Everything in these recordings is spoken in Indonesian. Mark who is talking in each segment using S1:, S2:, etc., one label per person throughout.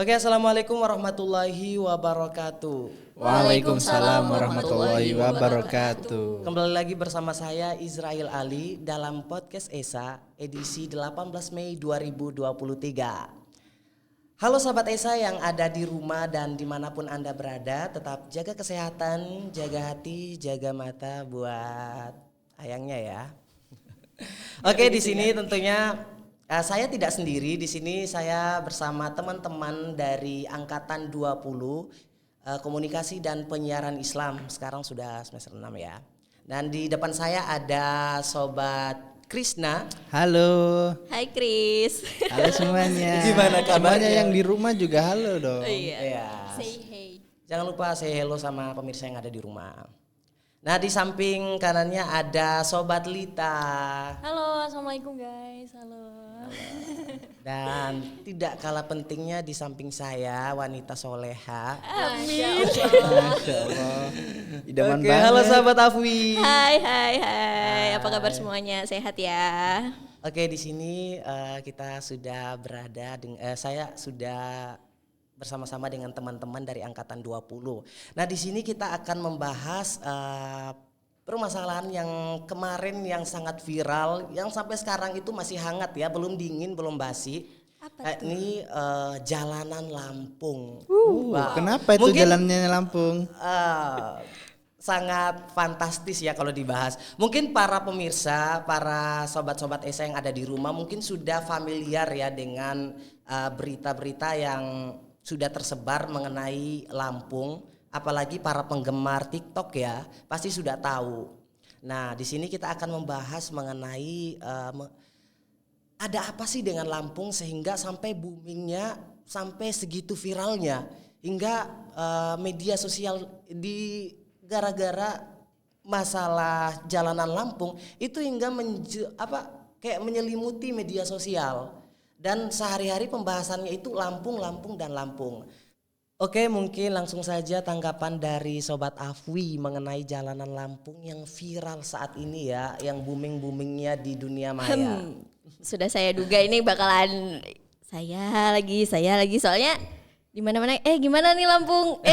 S1: Oke, assalamualaikum warahmatullahi wabarakatuh.
S2: Waalaikumsalam warahmatullahi wabarakatuh.
S1: Kembali lagi bersama saya Israel Ali dalam podcast ESA edisi 18 Mei 2023. Halo sahabat ESA yang ada di rumah dan dimanapun Anda berada, tetap jaga kesehatan, jaga hati, jaga mata buat ayangnya ya. Oke, di sini tentunya saya tidak sendiri. Di sini saya bersama teman-teman dari angkatan 20 komunikasi dan penyiaran Islam. Sekarang sudah semester 6 ya. Dan di depan saya ada sobat Krisna.
S2: Halo.
S3: Hai Kris.
S2: Halo semuanya.
S1: Gimana kabarnya?
S2: Semuanya yang di rumah juga halo dong.
S1: Iya.
S3: Say hey.
S1: Jangan lupa say hello sama pemirsa yang ada di rumah. Nah, di samping kanannya ada sobat Lita.
S3: Halo, assalamualaikum guys. Halo.
S1: Dan tidak kalah pentingnya di samping saya wanita soleha.
S3: Amin.
S2: Masya Allah. Idaman
S1: Oke,
S2: banget.
S1: halo sahabat Afwi.
S3: Hai. Apa kabar semuanya? Sehat ya?
S1: Oke, di sini kita sudah berada saya sudah bersama-sama dengan teman-teman dari angkatan 20. Nah, di sini kita akan membahas permasalahan yang kemarin yang sangat viral, yang sampai sekarang itu masih hangat ya, belum dingin, belum basi.
S3: Apa
S1: Ini jalanan Lampung.
S2: Kenapa itu
S1: Mungkin,
S2: jalannya Lampung?
S1: sangat fantastis ya kalau dibahas. Mungkin para pemirsa, para sobat-sobat ESA yang ada di rumah mungkin sudah familiar ya dengan berita-berita yang sudah tersebar mengenai Lampung, apalagi para penggemar TikTok ya, pasti sudah tahu. Nah, di sini kita akan membahas mengenai ada apa sih dengan Lampung sehingga sampai boomingnya, sampai segitu viralnya, hingga media sosial di gara-gara masalah jalanan Lampung itu hingga kayak menyelimuti media sosial. Dan sehari-hari pembahasannya itu Lampung dan Lampung. Oke, mungkin langsung saja tanggapan dari Sobat Afwi mengenai jalanan Lampung yang viral saat ini ya, yang booming-boomingnya di dunia maya.
S3: Sudah saya duga ini bakalan saya lagi soalnya di mana-mana gimana nih Lampung?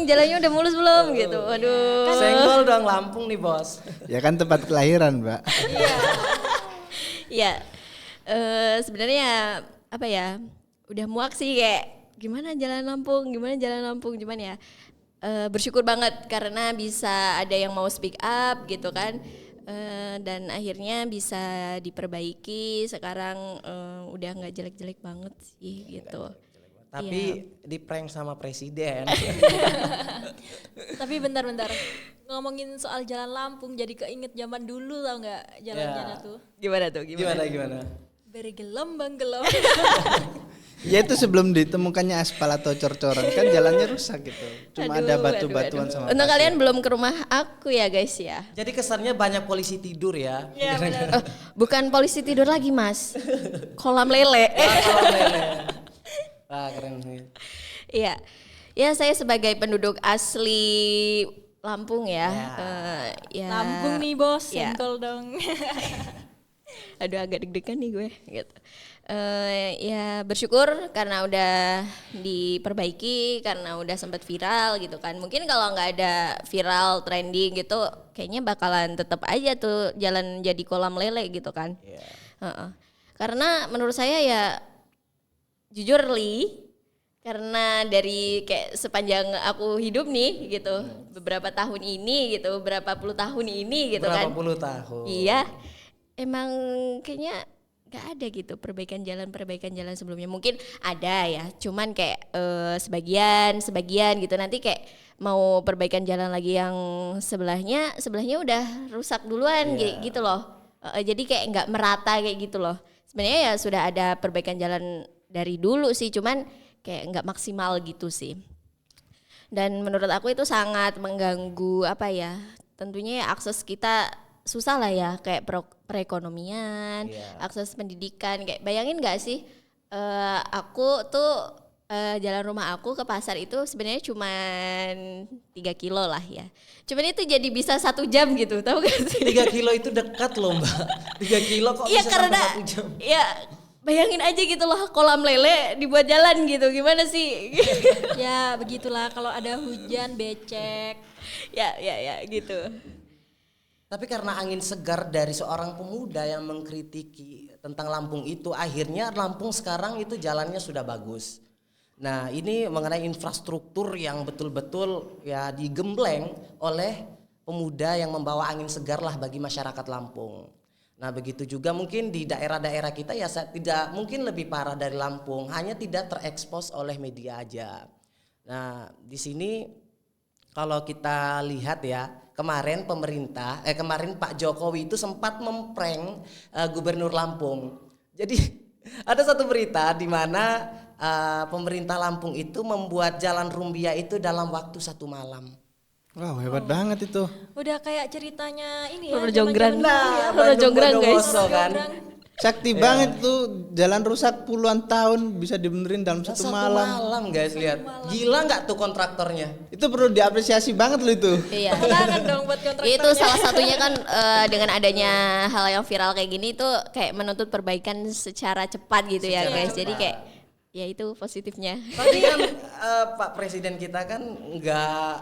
S3: Jalannya udah mulus belum gitu. Waduh.
S1: Senggol dong Lampung nih, Bos.
S2: Ya kan tempat kelahiran, Mbak.
S3: Iya. Sebenarnya apa ya? Udah muak sih kayak gimana jalan Lampung cuman ya bersyukur banget karena bisa ada yang mau speak up gitu kan. Dan akhirnya bisa diperbaiki sekarang udah nggak jelek-jelek banget sih gitu.
S1: Tapi di prank sama presiden.
S4: Tapi bentar ngomongin soal jalan Lampung jadi keinget zaman dulu tau nggak jalan-jalan tuh
S3: Gimana tuh?
S1: Gimana?
S4: bergelombang gelombang.
S2: Ya itu sebelum ditemukannya aspal atau cor-coran kan jalannya rusak gitu. Cuma ada batu-batuan sama
S3: Untuk
S2: pasir.
S3: kalian belum ke rumah aku ya guys ya.
S1: Jadi kesannya banyak polisi tidur ya.
S4: Iya benar.
S3: Bukan polisi tidur lagi mas, kolam lele.
S1: Wah, keren sih.
S3: Iya, ya saya sebagai penduduk asli Lampung ya. Ya.
S4: Lampung nih bos,
S3: Ya.
S4: senggol dong.
S3: Aduh agak deg-degan nih gue gitu. Ya bersyukur karena udah diperbaiki, karena udah sempat viral gitu kan. Mungkin kalau nggak ada viral trending gitu kayaknya bakalan tetap aja tuh jalan jadi kolam lele gitu kan. Karena menurut saya ya jujur karena dari kayak sepanjang aku hidup nih gitu, beberapa tahun ini gitu, beberapa puluh tahun ini gitu
S1: Berapa
S3: kan.
S1: puluh tahun.
S3: Iya, emang kayaknya gak ada gitu perbaikan jalan sebelumnya. Mungkin ada ya, cuman kayak sebagian gitu. Nanti kayak mau perbaikan jalan lagi yang sebelahnya udah rusak duluan gitu loh. Jadi kayak nggak merata kayak gitu loh. Sebenarnya ya sudah ada perbaikan jalan dari dulu sih, cuman kayak nggak maksimal gitu sih. Dan menurut aku itu sangat mengganggu apa ya? Tentunya ya akses kita susah lah ya, kayak perekonomian, akses pendidikan. Kayak bayangin nggak sih? Aku tuh jalan rumah aku ke pasar itu sebenarnya cuman 3 kilo lah ya. Cuman itu jadi bisa 1 jam gitu, tahu gak sih?
S1: 3 kilo itu dekat loh Mbak. 3 kilo kok
S3: Iya
S1: bisa
S3: karena
S1: sampai 1 jam.
S3: ya bayangin aja gitu loh, kolam lele dibuat jalan gitu, gimana sih?
S4: Ya begitulah kalau ada hujan becek.
S3: ya gitu.
S1: Tapi karena angin segar dari seorang pemuda yang mengkritiki tentang Lampung itu, akhirnya Lampung sekarang itu jalannya sudah bagus. Nah, ini mengenai infrastruktur yang betul-betul ya digembleng oleh pemuda yang membawa angin segar lah bagi masyarakat Lampung. Nah, begitu juga mungkin di daerah-daerah kita ya tidak mungkin lebih parah dari Lampung, hanya tidak terekspos oleh media aja. Nah, di sini kalau kita lihat ya, kemarin kemarin Pak Jokowi itu sempat memprank Gubernur Lampung. Jadi ada satu berita di mana pemerintah Lampung itu membuat jalan Rumbia itu dalam waktu 1 malam.
S2: Wow, hebat banget itu.
S4: Udah kayak ceritanya ini ya.
S3: Roro Jonggrang.
S4: zaman-zaman dulu ya.
S3: Roro Jonggrang, guys.
S1: Bondowoso kan.
S2: Sakti banget tuh, jalan rusak puluhan tahun bisa dibenerin dalam satu malam.
S1: malam guys, lihat. Gila nggak tuh kontraktornya?
S2: Itu perlu diapresiasi banget loh itu.
S3: Iya.
S4: Tangan dong buat kontraktornya.
S3: Itu salah satunya kan dengan adanya hal yang viral kayak gini tuh kayak menuntut perbaikan secara cepat gitu ya guys. Jadi kayak ya itu positifnya.
S1: Tapi kan Pak Presiden kita kan nggak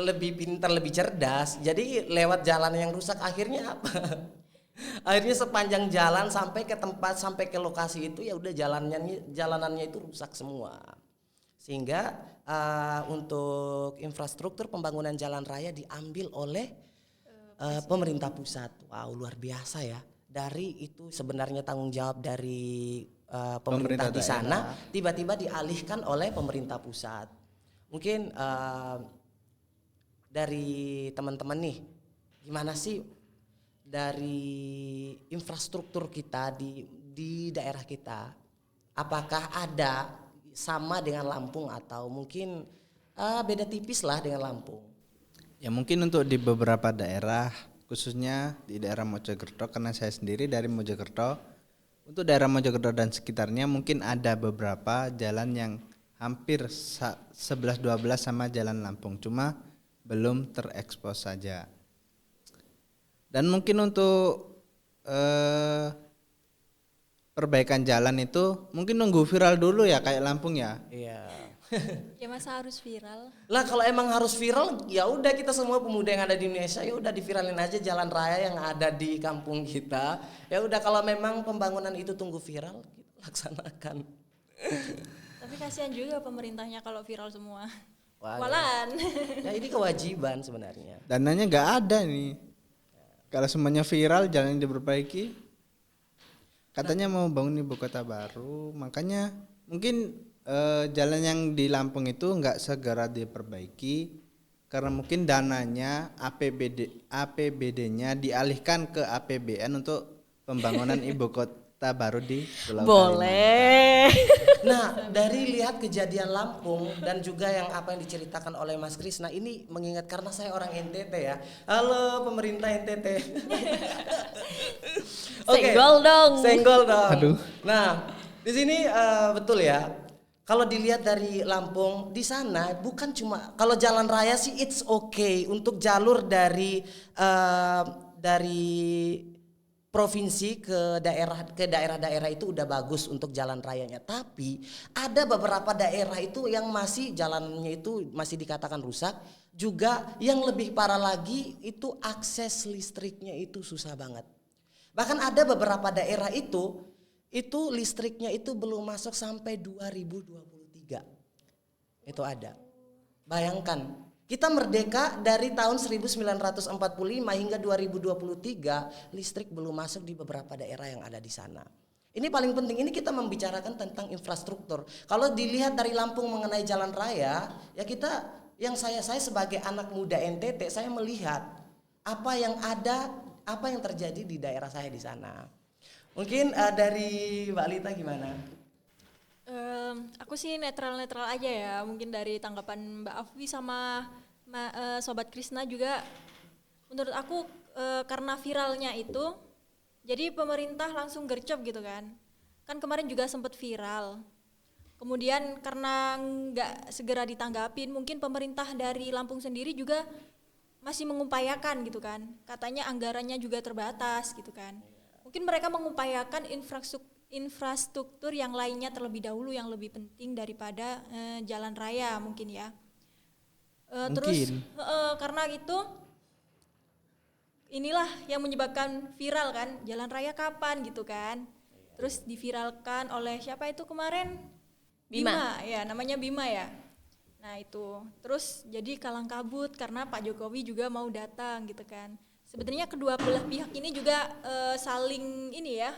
S1: lebih pintar, lebih cerdas. Jadi lewat jalan yang rusak akhirnya apa? Akhirnya sepanjang jalan sampai ke tempat, sampai ke lokasi itu ya udah jalanannya itu rusak semua. Sehingga untuk infrastruktur pembangunan jalan raya diambil oleh pemerintah pusat. Wow, luar biasa ya. Dari itu sebenarnya tanggung jawab dari pemerintah di sana, tiba-tiba dialihkan oleh pemerintah pusat. Mungkin dari teman-teman nih, gimana sih dari infrastruktur kita di daerah kita? Apakah ada sama dengan Lampung atau mungkin beda tipis lah dengan Lampung?
S2: Ya mungkin untuk di beberapa daerah, khususnya di daerah Mojokerto, karena saya sendiri dari Mojokerto. Untuk daerah Mojokerto dan sekitarnya mungkin ada beberapa jalan yang hampir 11-12 sama jalan Lampung, cuma belum terekspos saja. Dan mungkin untuk perbaikan jalan itu mungkin nunggu viral dulu ya kayak Lampung ya.
S1: Iya.
S4: Ya masa harus viral?
S1: Lah kalau emang harus viral, ya udah kita semua pemuda yang ada di Indonesia ya udah diviralin aja jalan raya yang ada di kampung kita. Ya udah kalau memang pembangunan itu tunggu viral, kita laksanakan.
S4: Tapi kasihan juga pemerintahnya kalau viral semua.
S1: Wah,
S4: Walan.
S1: ya ini kewajiban sebenarnya.
S2: Dananya nggak ada nih. Kalau semuanya viral, jalan yang diperbaiki. Katanya mau bangun ibu kota baru, makanya mungkin jalan yang di Lampung itu nggak segera diperbaiki karena mungkin dananya APBD-nya dialihkan ke APBN untuk pembangunan ibu kota baru di Pulau
S3: Boleh.
S1: Nah, dari lihat kejadian Lampung dan juga yang apa yang diceritakan oleh Mas Krisna ini mengingat karena saya orang NTT ya. Halo pemerintah NTT.
S3: Senggol dong.
S1: Senggol dong.
S2: Aduh.
S1: Nah, di sini betul ya. Kalau dilihat dari Lampung di sana bukan cuma kalau jalan raya sih it's okay untuk jalur dari provinsi ke daerah-daerah itu udah bagus untuk jalan rayanya. Tapi ada beberapa daerah itu yang masih jalannya itu masih dikatakan rusak. Juga yang lebih parah lagi itu akses listriknya itu susah banget. Bahkan ada beberapa daerah itu listriknya itu belum masuk sampai 2023. Itu ada. Bayangkan. Kita merdeka dari tahun 1945 hingga 2023, listrik belum masuk di beberapa daerah yang ada di sana. Ini paling penting, ini kita membicarakan tentang infrastruktur. Kalau dilihat dari Lampung mengenai jalan raya, ya saya sebagai anak muda NTT, saya melihat apa yang ada, apa yang terjadi di daerah saya di sana. Mungkin dari Mbak Lita gimana?
S4: Aku sih netral-netral aja ya. Mungkin dari tanggapan Mbak Afwi sama Sobat Krisna juga, menurut aku karena viralnya itu, jadi pemerintah langsung gercep gitu kan. Kan kemarin juga sempat viral. Kemudian karena nggak segera ditanggapin, mungkin pemerintah dari Lampung sendiri juga masih mengupayakan gitu kan. Katanya anggarannya juga terbatas gitu kan. Mungkin mereka mengupayakan infrastruktur yang lainnya terlebih dahulu yang lebih penting daripada jalan raya mungkin ya. Terus karena itu inilah yang menyebabkan viral kan, jalan raya kapan gitu kan. Terus diviralkan oleh siapa itu kemarin? Bima ya, namanya Bima ya. Nah itu, terus jadi kalang kabut karena Pak Jokowi juga mau datang gitu kan. Sebenarnya kedua belah pihak ini juga saling ini ya,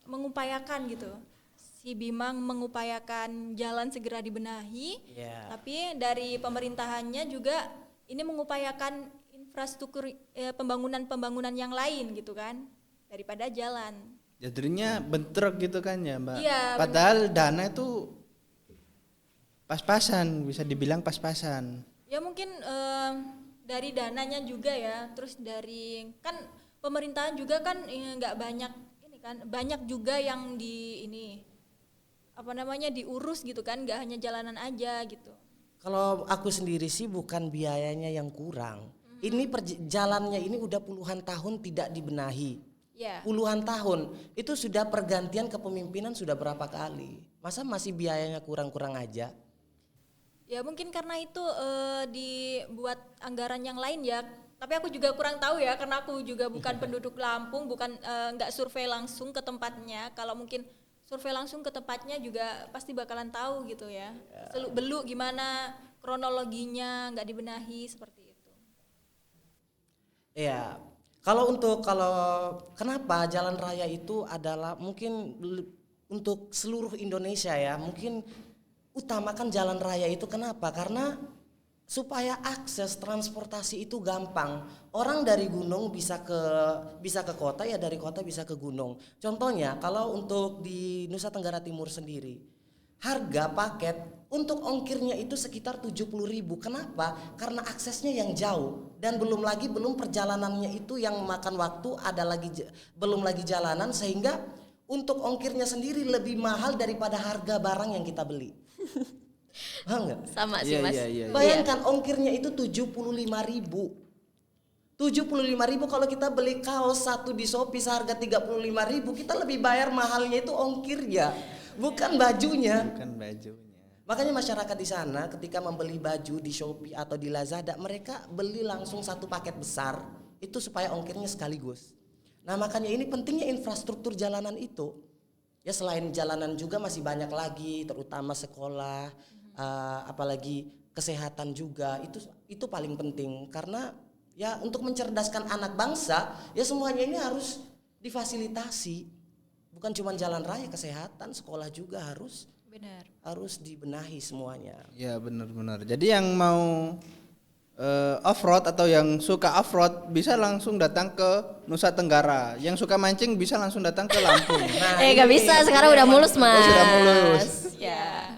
S4: mengupayakan gitu. Si Bima mengupayakan jalan segera dibenahi, tapi dari pemerintahannya juga ini mengupayakan infrastruktur pembangunan yang lain gitu kan, daripada jalan.
S2: Jadinya bentrok gitu kan ya Mbak.
S4: Iya,
S2: Padahal dana itu pas-pasan, bisa dibilang pas-pasan.
S4: Ya mungkin dari dananya juga ya, terus dari kan pemerintahan juga kan nggak banyak ini kan, banyak juga yang diurus gitu kan, nggak hanya jalanan aja gitu.
S1: Kalau aku sendiri sih bukan biayanya yang kurang. Ini jalannya ini udah puluhan tahun tidak dibenahi.
S4: Ya.
S1: Puluhan tahun itu sudah pergantian kepemimpinan sudah berapa kali? Masa masih biayanya kurang-kurang aja?
S4: Ya mungkin karena itu dibuat anggaran yang lain ya. Tapi aku juga kurang tahu ya, karena aku juga bukan penduduk Lampung, bukan nggak survei langsung ke tempatnya. Kalau mungkin survei langsung ke tempatnya juga pasti bakalan tahu gitu ya. Beluk gimana kronologinya nggak dibenahi seperti itu.
S1: Iya. Kalau kenapa jalan raya itu adalah mungkin untuk seluruh Indonesia ya, mungkin utamakan jalan raya itu kenapa? Karena supaya akses transportasi itu gampang. Orang dari gunung bisa ke kota, ya dari kota bisa ke gunung. Contohnya kalau untuk di Nusa Tenggara Timur sendiri, harga paket untuk ongkirnya itu sekitar 70.000. Kenapa? Karena aksesnya yang jauh dan belum perjalanannya itu yang memakan waktu, belum lagi jalanan, sehingga untuk ongkirnya sendiri lebih mahal daripada harga barang yang kita beli. Enggak?
S3: Sama sih Mas.
S2: Iya.
S1: Bayangkan ongkirnya itu 75.000. 75.000 kalau kita beli kaos satu di Shopee seharga 35.000, kita lebih bayar mahalnya itu ongkirnya, bukan bajunya. Makanya masyarakat di sana ketika membeli baju di Shopee atau di Lazada, mereka beli langsung satu paket besar itu supaya ongkirnya sekaligus. Nah, makanya ini pentingnya infrastruktur jalanan itu. Ya selain jalanan juga masih banyak lagi, terutama sekolah, apalagi kesehatan juga, itu paling penting. Karena ya untuk mencerdaskan anak bangsa, ya semuanya ini harus difasilitasi. Bukan cuma jalan raya, kesehatan, sekolah juga harus dibenahi semuanya.
S2: Ya benar-benar. Jadi yang mau off-road atau yang suka off-road bisa langsung datang ke Nusa Tenggara. Yang suka mancing bisa langsung datang ke Lampung.
S1: Nah,
S3: Gak bisa, sekarang udah mulus Mas.
S2: Sudah mulus.
S3: Ya.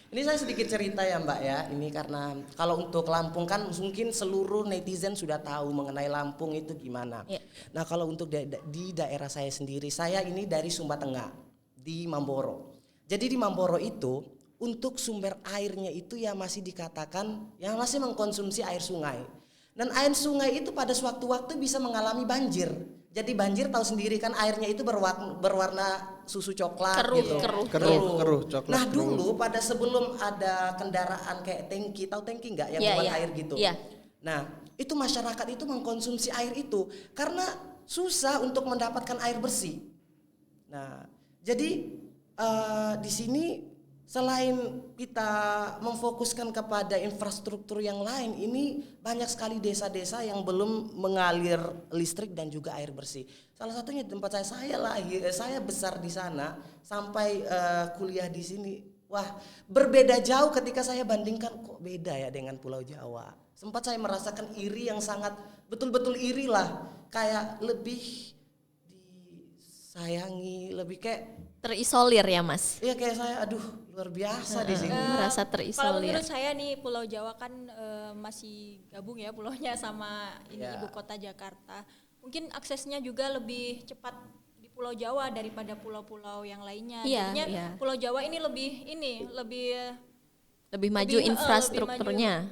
S1: Ini saya sedikit cerita ya Mbak ya. Ini karena kalau untuk Lampung kan mungkin seluruh netizen sudah tahu mengenai Lampung itu gimana.
S3: Ya.
S1: Nah kalau untuk di daerah saya sendiri, saya ini dari Sumba Tengah, di Mamboro. Jadi di Mamboro itu untuk sumber airnya itu ya masih dikatakan yang masih mengkonsumsi air sungai. Dan air sungai itu pada sewaktu-waktu bisa mengalami banjir. Jadi banjir tahu sendiri kan, airnya itu berwarna susu coklat gitu.
S2: Keruh coklat.
S1: Nah dulu pada sebelum ada kendaraan kayak tangki, tahu tangki nggak yang buat air gitu.
S3: Iya.
S1: Nah itu masyarakat itu mengkonsumsi air itu karena susah untuk mendapatkan air bersih. Nah jadi di sini selain kita memfokuskan kepada infrastruktur yang lain, ini banyak sekali desa-desa yang belum mengalir listrik dan juga air bersih. Salah satunya di tempat saya besar di sana sampai kuliah di sini. Wah, berbeda jauh ketika saya bandingkan, kok beda ya dengan Pulau Jawa. Sempat saya merasakan iri yang sangat betul-betul iri lah, kayak lebih disayangi, lebih kayak
S3: Terisolir ya Mas.
S1: iya kayak saya, aduh luar biasa di sini.
S3: Merasa
S4: Kalau
S3: terisolir.
S4: menurut saya nih Pulau Jawa kan masih gabung ya pulaunya sama ibu kota Jakarta. Mungkin aksesnya juga lebih cepat di Pulau Jawa daripada pulau-pulau yang lainnya.
S3: Iya,
S4: Jadinya
S3: iya.
S4: Pulau Jawa ini
S3: Lebih maju infrastrukturnya.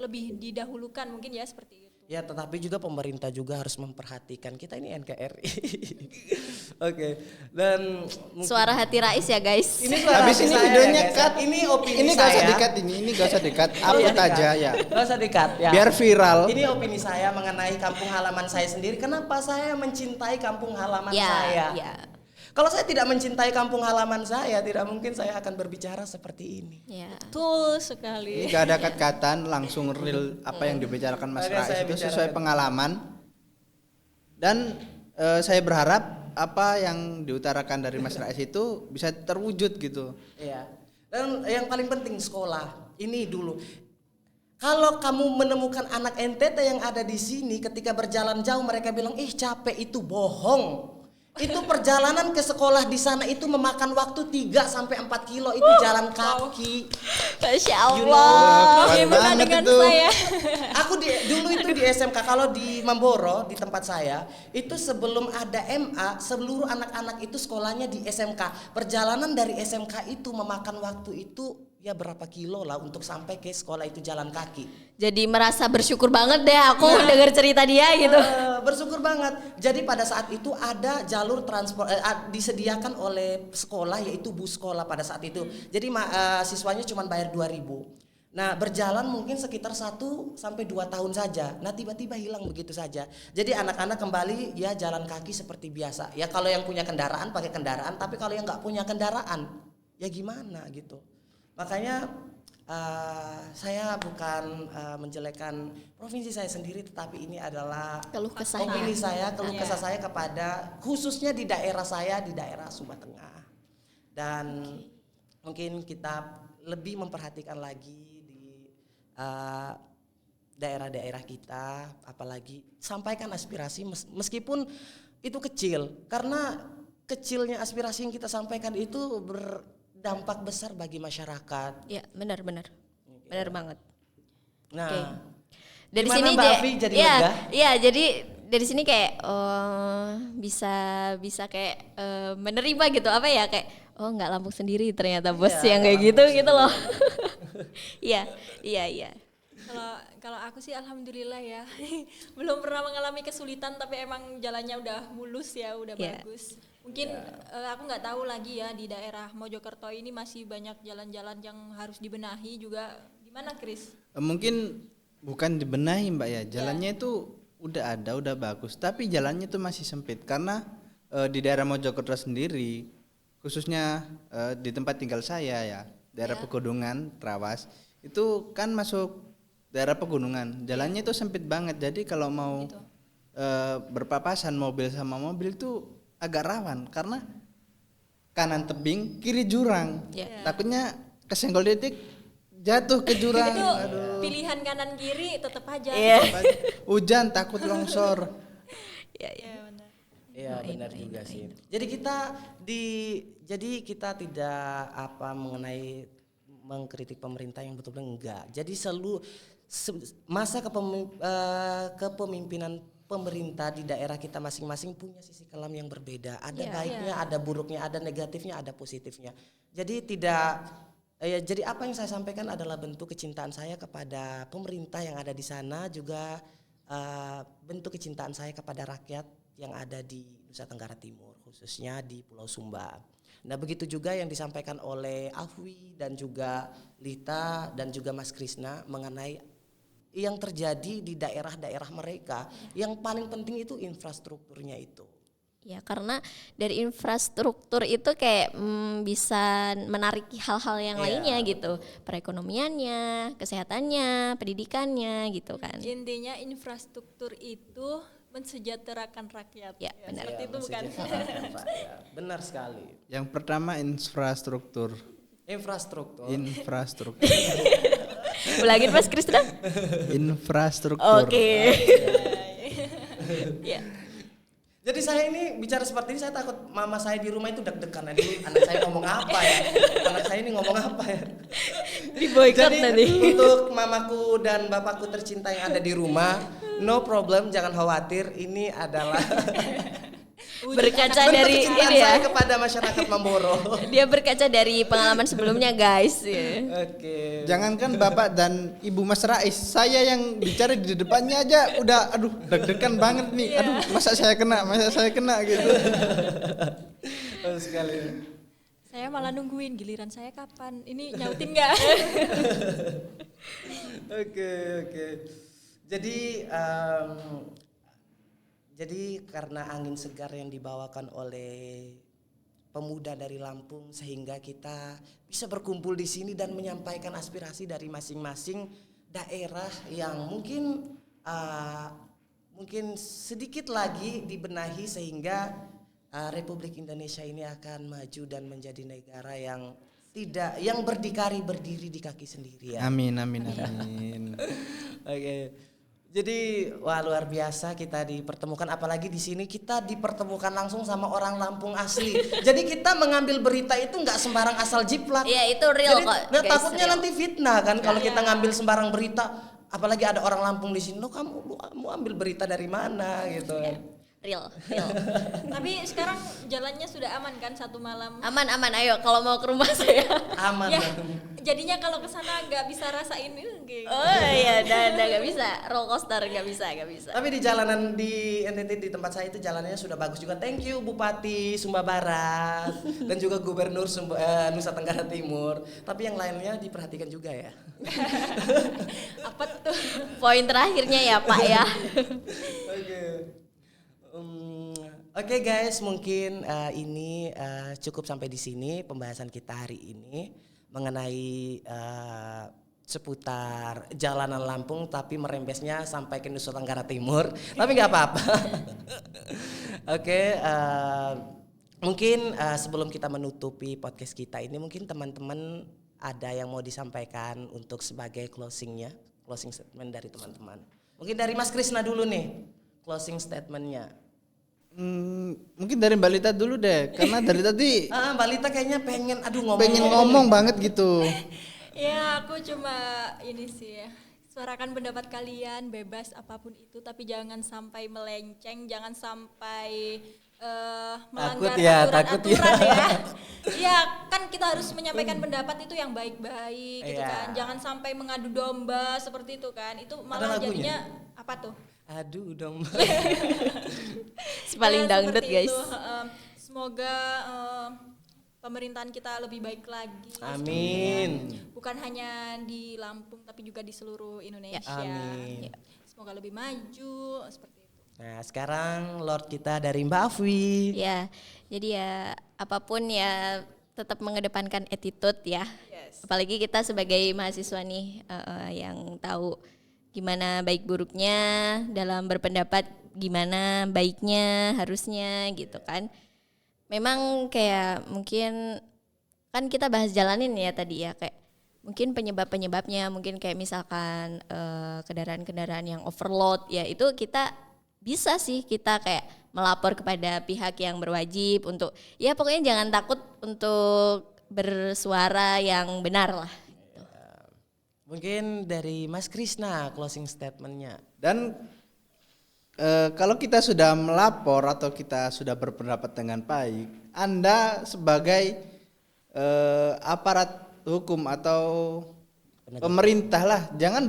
S4: lebih didahulukan mungkin ya seperti itu.
S1: Ya, tetapi juga pemerintah juga harus memperhatikan kita ini NKRI. Oke. Dan
S3: Suara hati Rais ya guys.
S1: ini suara
S2: Habis
S1: hati
S2: ini
S1: saya
S2: videonya
S1: ya, guys.
S2: cut.
S1: Ini opini
S2: Ini gak usah
S1: saya.
S2: dikat ini gak usah dikat.
S1: Iya,
S2: Upload
S1: dikat.
S2: aja ya.
S1: Gak usah dikat ya.
S2: Biar viral.
S1: Ini opini saya mengenai kampung halaman saya sendiri. Kenapa saya mencintai kampung halaman
S3: Ya,
S1: saya?
S3: ya.
S1: Kalau saya tidak mencintai kampung halaman saya, tidak mungkin saya akan berbicara seperti ini.
S3: Ya.
S4: Betul sekali.
S2: Ini gak ada kat-katan, langsung real apa yang dibicarakan Mas
S1: Makanya
S2: Rais
S1: saya
S2: itu
S1: bicarakan.
S2: sesuai pengalaman. Dan saya berharap apa yang diutarakan dari Mas Rais itu bisa terwujud gitu.
S1: Iya. Dan yang paling penting sekolah. Ini dulu. Kalau kamu menemukan anak NTT yang ada di sini ketika berjalan jauh mereka bilang, capek, itu bohong. Itu perjalanan ke sekolah di sana itu memakan waktu 3 sampai 4 kilo itu jalan kaki.
S3: Masya
S1: You
S3: Allah.
S2: Kuat
S4: Bagaimana
S2: banget
S4: dengan
S2: itu.
S4: saya?
S1: Aku dulu itu di SMK, kalau di Mamboro di tempat saya itu sebelum ada MA seluruh anak-anak itu sekolahnya di SMK. Perjalanan dari SMK itu memakan waktu itu ya berapa kilo lah untuk sampai ke sekolah itu jalan kaki.
S3: Jadi merasa bersyukur banget deh aku dengar cerita dia gitu.
S1: Bersyukur banget. Jadi pada saat itu ada jalur transport disediakan oleh sekolah yaitu bus sekolah pada saat itu. Jadi siswanya cuma bayar 2.000. Nah, berjalan mungkin sekitar 1 sampai 2 tahun saja. Nah, tiba-tiba hilang begitu saja. Jadi anak-anak kembali ya jalan kaki seperti biasa. Ya kalau yang punya kendaraan pakai kendaraan, tapi kalau yang nggak punya kendaraan ya gimana gitu. Makanya saya bukan menjelekkan provinsi saya sendiri, tetapi ini adalah
S3: Keluh kesahnya.
S1: opini saya, keluh kesah saya kepada khususnya di daerah saya, di daerah Sumba Tengah. Dan mungkin kita lebih memperhatikan lagi di daerah-daerah kita, apalagi sampaikan aspirasi meskipun itu kecil, karena kecilnya aspirasi yang kita sampaikan itu berdampak besar bagi masyarakat.
S3: Ya, benar banget.
S1: Nah,
S3: Oke. Dari
S1: gimana
S3: sini
S1: Mbak Afi jadi lega?
S3: Iya, jadi dari sini kayak bisa kayak menerima gitu apa ya kayak nggak Lampung sendiri ternyata bos
S1: Iya,
S3: yang kayak
S1: nggak
S3: gitu
S1: Lampung
S3: gitu loh. Iya.
S4: Kalau aku sih alhamdulillah ya. Belum pernah mengalami kesulitan tapi emang jalannya udah mulus ya, udah
S3: Yeah.
S4: bagus. Mungkin aku nggak tahu lagi ya di daerah Mojokerto ini masih banyak jalan-jalan yang harus dibenahi juga. Gimana Kris?
S2: Mungkin bukan dibenahi Mbak ya, jalannya itu udah ada, udah bagus, tapi jalannya itu masih sempit karena di daerah Mojokerto sendiri, khususnya di tempat tinggal saya ya, daerah pegunungan Trawas, itu kan masuk daerah pegunungan, jalannya itu sempit banget, jadi kalau mau berpapasan mobil sama mobil itu agak rawan karena kanan tebing, kiri jurang, takutnya kesenggol titik jatuh ke jurang.
S4: Itu
S2: Aduh.
S4: pilihan kanan kiri tetap aja.
S3: Iya.
S2: Hujan takut longsor.
S4: Ya, benar.
S1: Iya benar juga sih. Jadi kita tidak mengenai mengkritik pemerintah yang betul-betul enggak. Jadi masa kepemimpinan pemerintah di daerah kita masing-masing punya sisi kelam yang berbeda. Ada baiknya, ada buruknya, ada negatifnya, ada positifnya. Jadi jadi apa yang saya sampaikan adalah bentuk kecintaan saya kepada pemerintah yang ada di sana, juga bentuk kecintaan saya kepada rakyat yang ada di Nusa Tenggara Timur, khususnya di Pulau Sumba. Nah, begitu juga yang disampaikan oleh Afwi dan juga Lita dan juga Mas Krisna mengenai yang terjadi di daerah-daerah mereka. Yang paling penting itu infrastrukturnya itu.
S3: Ya, karena dari infrastruktur itu kayak bisa menarik hal-hal yang lainnya gitu, perekonomiannya, kesehatannya, pendidikannya gitu kan.
S4: Intinya infrastruktur itu mensejahterakan rakyat.
S3: Ya, benar.
S4: Seperti itu bukan?
S1: Benar sekali.
S2: Yang pertama infrastruktur.
S1: Infrastruktur.
S3: Ulangin Mas Krisna.
S2: Infrastruktur.
S3: Oke. Ya.
S1: Jadi saya ini bicara seperti ini, saya takut mama saya di rumah itu deg-degan. Ini anak saya ngomong apa ya? Anak saya ini ngomong apa ya?
S3: Diboykot
S1: Jadi
S3: nanti.
S1: untuk mamaku dan bapakku tercinta yang ada di rumah, no problem, jangan khawatir. Ini adalah
S3: berkaca
S1: Bentuk
S3: dari
S1: kecintaan
S3: ini ya.
S1: saya kepada masyarakat Mamboro.
S3: Dia berkaca dari pengalaman sebelumnya guys. Ya.
S1: Oke.
S2: Jangankan Bapak dan Ibu Mas Rais, saya yang bicara di depannya aja udah aduh deg-degan banget nih. Aduh, masa saya kena gitu.
S1: Oh, sekali.
S4: Saya malah nungguin giliran saya kapan. Ini nyautin nggak?
S1: Oke. Jadi karena angin segar yang dibawakan oleh pemuda dari Lampung sehingga kita bisa berkumpul di sini dan menyampaikan aspirasi dari masing-masing daerah yang mungkin sedikit lagi dibenahi sehingga Republik Indonesia ini akan maju dan menjadi negara yang berdiri di kaki sendiri ya.
S2: Amin.
S1: Oke. Jadi wah luar biasa kita dipertemukan, apalagi di sini kita dipertemukan langsung sama orang Lampung asli. Jadi kita mengambil berita itu nggak sembarang asal jiplak.
S3: Iya, itu real
S1: Jadi,
S3: kok.
S1: nggak
S3: Guys,
S1: takutnya
S3: real.
S1: nanti fitnah kan kalau kita ngambil sembarang berita, apalagi ada orang Lampung di sini. Lo kamu ambil berita dari mana gitu kan.
S3: Real.
S4: Tapi sekarang jalannya sudah aman kan 1 malam?
S3: Aman, ayo kalau mau ke rumah saya.
S1: Aman.
S4: Ya, jadinya kalau ke sana nggak bisa rasain gitu.
S3: Oh iya, udah nggak bisa. Roller coaster nggak bisa.
S1: Tapi di jalanan di NTT di tempat saya itu jalanannya sudah bagus juga. Thank you Bupati Sumba Barat dan juga Gubernur Nusa Tenggara Timur. Tapi yang lainnya diperhatikan juga ya.
S4: Apa tuh?
S3: Poin terakhirnya ya Pak ya.
S1: Oke. Oke guys, mungkin ini cukup sampai di sini pembahasan kita hari ini mengenai seputar jalanan Lampung, tapi merembesnya sampai ke Nusa Tenggara Timur. Tapi nggak apa-apa. Oke, mungkin sebelum kita menutupi podcast kita ini, mungkin teman-teman ada yang mau disampaikan untuk sebagai closing statement dari teman-teman. Mungkin dari Mas Krisna dulu nih, closing statementnya.
S2: Mungkin dari Mbak Lita dulu deh, karena dari tadi
S1: Mbak Lita kayaknya pengen
S2: ngomong banget gitu.
S4: Ya aku cuma ini sih ya, suarakan pendapat kalian bebas apapun itu, tapi jangan sampai melenceng, jangan sampai melanggar aturan-aturan ya. Iya kan kita harus menyampaikan pendapat itu yang baik-baik gitu kan, jangan sampai mengadu domba seperti itu kan, itu malah jadinya apa tuh?
S1: Aduh dong.
S3: Paling dangdut guys.
S4: Itu, semoga pemerintahan kita lebih baik lagi.
S1: Amin.
S4: Bukan hanya di Lampung tapi juga di seluruh Indonesia.
S1: Amin.
S4: Semoga lebih maju seperti itu.
S1: Nah sekarang Lord kita dari Mbak Afwi.
S3: Ya, jadi ya apapun ya tetap mengedepankan attitude ya.
S4: Yes.
S3: Apalagi kita sebagai mahasiswa nih yang tahu gimana baik buruknya dalam berpendapat, gimana baiknya harusnya gitu kan. Memang kayak mungkin kan kita bahas jalanin ya tadi ya, kayak mungkin penyebabnya mungkin kayak misalkan kendaraan-kendaraan yang overload ya, itu kita bisa sih kita kayak melapor kepada pihak yang berwajib untuk ya pokoknya jangan takut untuk bersuara yang benar lah.
S1: Mungkin dari Mas Krisna closing statementnya.
S2: Dan kalau kita sudah melapor atau kita sudah berpendapat dengan baik, Anda sebagai aparat hukum atau pemerintah lah, jangan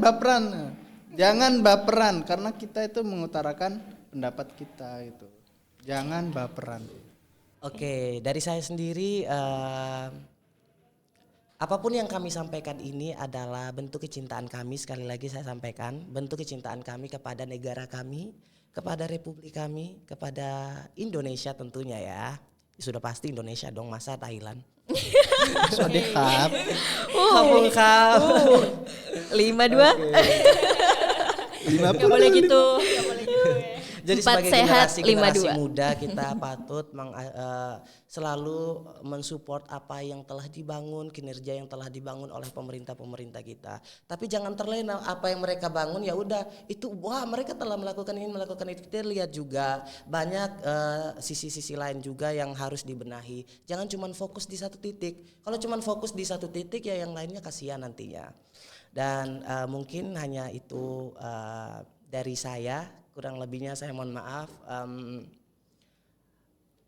S2: baperan karena kita itu mengutarakan pendapat kita itu. Jangan baperan.
S1: Oke, dari saya sendiri apapun yang kami sampaikan ini adalah bentuk kecintaan kami, sekali lagi saya sampaikan, bentuk kecintaan kami kepada negara kami, kepada republik kami, kepada Indonesia tentunya ya. Sudah pasti Indonesia dong, masa Thailand.
S2: Swadikap.
S1: Kampung kap.
S3: 52.
S4: Gak boleh gitu, gak boleh gitu ya.
S1: Jadi
S3: Empat
S1: sebagai
S3: sehat,
S1: generasi
S3: 52.
S1: muda kita patut selalu mensupport apa yang telah dibangun, kinerja yang telah dibangun oleh pemerintah kita. Tapi jangan terlena apa yang mereka bangun, ya udah itu wah mereka telah melakukan ini melakukan itu. Kita lihat juga banyak sisi-sisi lain juga yang harus dibenahi. Jangan cuma fokus di satu titik. Kalau cuma fokus di satu titik ya yang lainnya kasihan nantinya. Dan mungkin hanya itu dari saya. Kurang lebihnya saya mohon maaf.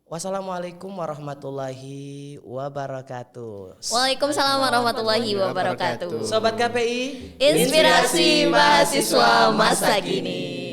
S1: Wassalamualaikum warahmatullahi wabarakatuh.
S3: Waalaikumsalam warahmatullahi wabarakatuh.
S1: Sobat KPI,
S3: Inspirasi mahasiswa masa kini.